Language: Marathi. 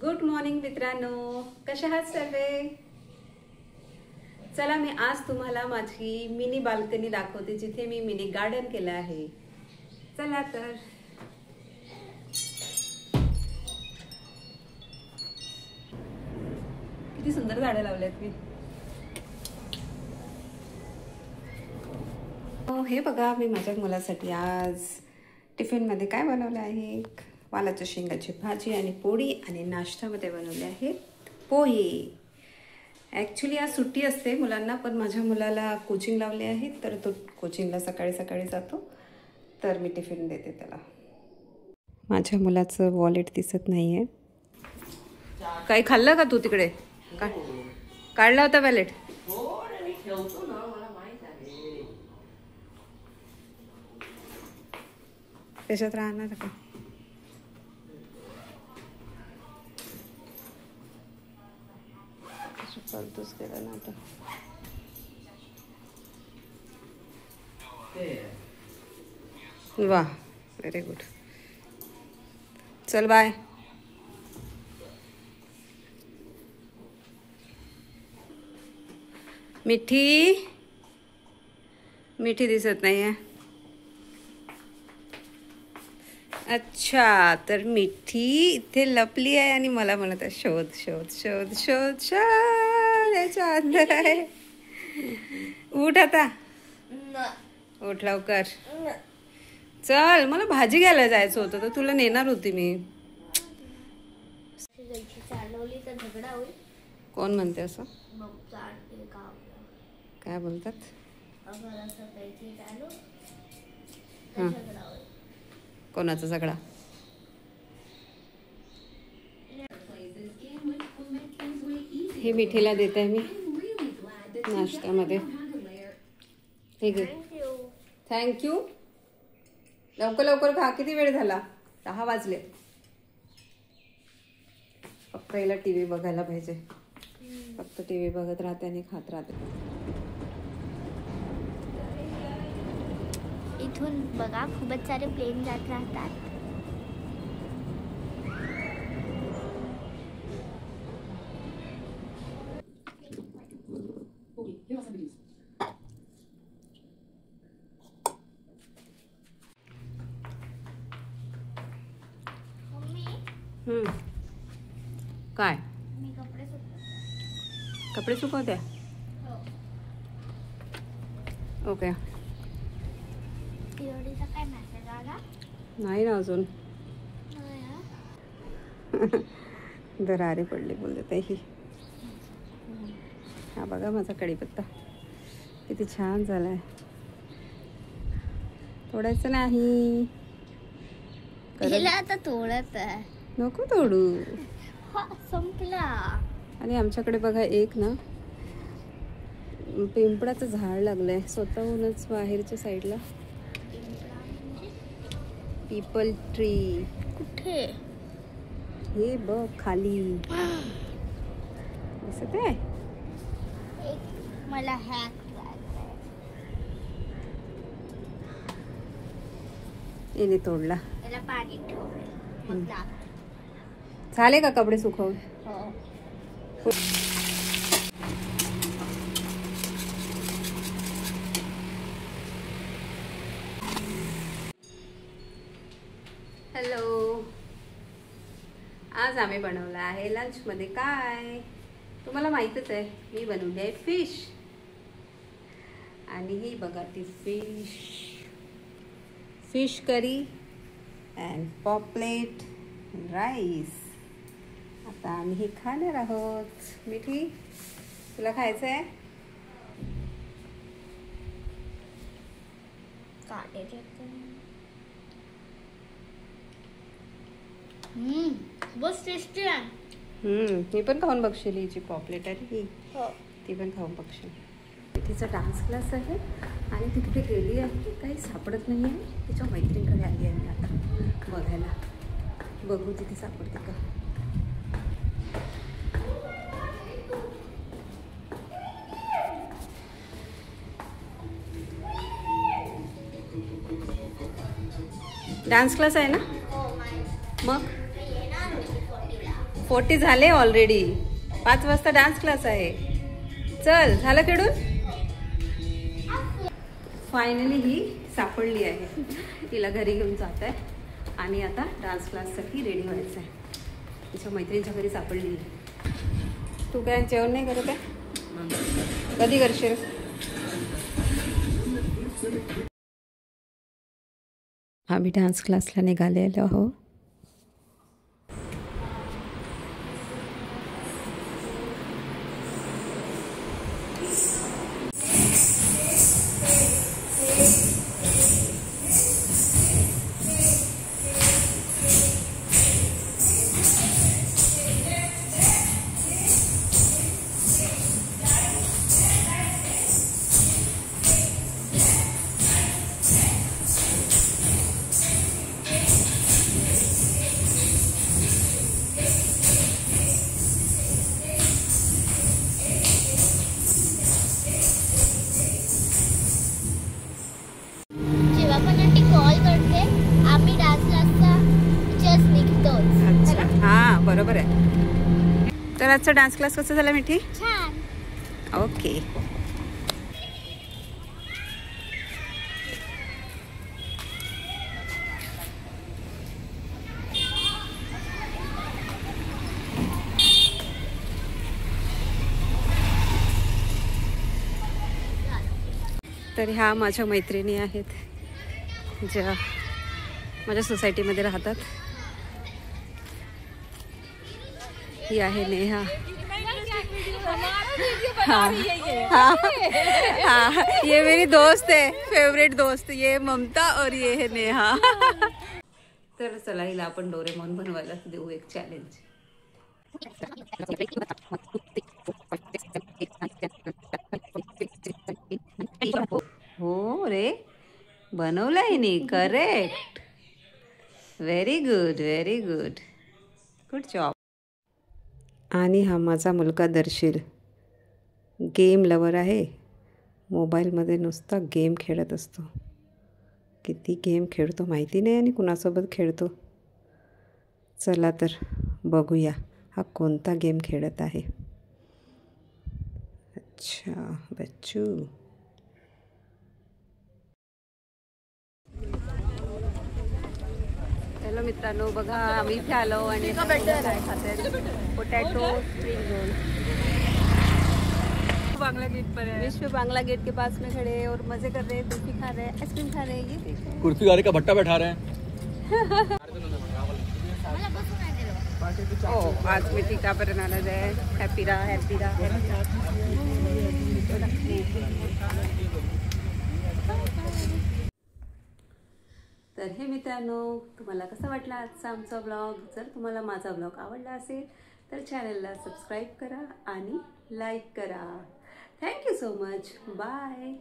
गुड मॉर्निंग मित्रांनो, कशा आहात सर्वे? चला मी आज तुम्हाला माझी मिनी बाल्कनी दाखवते, जिथे मी मिनी गार्डन केलं आहे. चला तर किती सुंदर झाडं लावलेत मी. हे बघा, मी माझ्या मुलासाठी आज टिफिनमध्ये काय बनवलं आहे. वालाच्या शेंगाची भाजी आणि पोळी, आणि नाश्त्यामध्ये बनवले आहे पोहे. ॲक्च्युली आज सुट्टी असते मुलांना, पण माझ्या मुलाला कोचिंग लावले आहे, तर तो कोचिंगला सकाळी सकाळी जातो, तर मी टिफिन देते त्याला. माझ्या मुलाचं वॉलेट दिसत नाही आहे. काही खाल्लं का तू तिकडे? काढला होता वॉलेट? त्याच्यात राहणार का? फालतूच केलं ना आता. वा, व्हेरी गुड. चल बाय. मिठी मिठी दिसत नाही आहे. अच्छा, तर मिठी इथे लपली आहे आणि मला म्हणत आहे शोध शोध शोध शोध शोध. याच्या अंदर आहे. उठ आता, उठ लवकर. चल, मला भाजी घ्यायला जायचं होतं, तर तुला नेणार होती मी. कोण म्हणते असं? काय बोलतात? हां, कोणाचा झगडा? हे मिठीला देत आहे मी नाश्त्यामध्ये. ठीक आहे, थँक्यू. लवकर लवकर खा. किती वेळ झाला? 10 वाजले. फक्त हिला टीव्ही बघायला पाहिजे. फक्त टीव्ही बघत राहते आणि खात राहते. इथून बघा, खूपच सारे प्लेन जात राहतात. काय? मी कपडे सुकवते. ओके. काय मेसेज आला? नाही ना अजून. दरारे पडले बोलते ही. हा बघा माझा कढीपत्ता किती छान झालाय. तोडायचं नाही. आता तोडत आहे. नको तोडू. संपला. आणि आमच्याकडे बघा एक ना पिंपळाचं झाड लागलंय स्वतःहूनच बाहेरच्या साईडला. People tree. कुठे? हे बघ खाली दिसत आहे. मला हॅक येणे तोडला. याला पाणी ठेवलं. झाले का कपडे सुकवून? हॅलो, आज आम्ही बनवलं आहे लंच मध्ये काय, तुम्हाला माहितच आहे. मी बनवली आहे फिश. आणि ही बघा ती fish curry and paplet rice. आता आम्ही हे खाणार आहोत. मिठी, तुला खायचं आहे? बहुत टेस्टी आहे. मी पण खाऊन बघशील. हिची पॉपलेट आहे ही, ती पण खाऊन बघशील. तिचा डान्स क्लास आहे आणि ती कुठे गेली आहे काही सापडत नाही आहे. तिच्या मैत्रिणीकडे आली आहे मी आता बघायला. बघू तिथे सापडते का. डान्स क्लास आहे ना? मग 40 झाले ऑलरेडी. 5 वाजता डान्स क्लास आहे. चल, झालं खेळून. फायनली ही सापडली आहे. तिला घरी घेऊन जात आहे आणि आता डान्स क्लाससाठी रेडी व्हायचं आहे. तिच्या मैत्रिणीच्या घरी सापडली. तू काय जेवण नाही करत आहे? कधी करशील? आम्ही डान्स क्लासला निघालेलो आहो. जेव्हा पण आंटी कॉल करते आम्ही डान्स क्लासचा जस्ट निघतोच. अच्छा, हां बरोबर आहे. तर आजचा डान्स क्लास कसा झाला मिठी? छान. ओके. तर ह्या माझ्या मैत्रिणी आहेत ज्या माझ्या सोसायटीमध्ये राहतात. ही आहे नेहा. हाँ, ये मेरी दोस्त है, फेवरेट दोस्त. ये ममता और ये है नेहा. तर चला हिला आपण डोरेमॉन बनवायला देऊ एक चॅलेंज. हो रे, बनवला हिने. Correct. Very good, very good. Good job. आणि हा माझा मुलगा दर्शील गेम लवर आहे. मोबाईलमध्ये नुसता गेम खेळत असतो. किती गेम खेळतो माहिती नाही आणि कुणासोबत खेळतो. चला तर बघूया हा कोणता गेम खेळत आहे. अच्छा बच्चू. हॅलो मित्रांनो, बघा आम्ही इथे आलो आणि काय खाते. Potato spring roll. Bangla gate पर है. विश्व बांग्ला गेट के पास में खड़े और मजे कर रहे हैं. कुल्फी खा रहे हैं, आइसक्रीम खा रहे हैं. ये देखो कुर्सी गाड़ी का भट्टा बैठा रहे हैं. ओ आज मी टीका पर नाराज आहे. हॅपी राहा, हॅपी राहा, हॅपी राहा. तर हे मित्रांनो, तुम्हाला कसा वाटला आजचा आमचा ब्लॉग? जर तुम्हाला माझा ब्लॉग आवडला असेल तर चॅनलला सबस्क्राईब करा आणि लाईक करा. Thank you so much. बाय.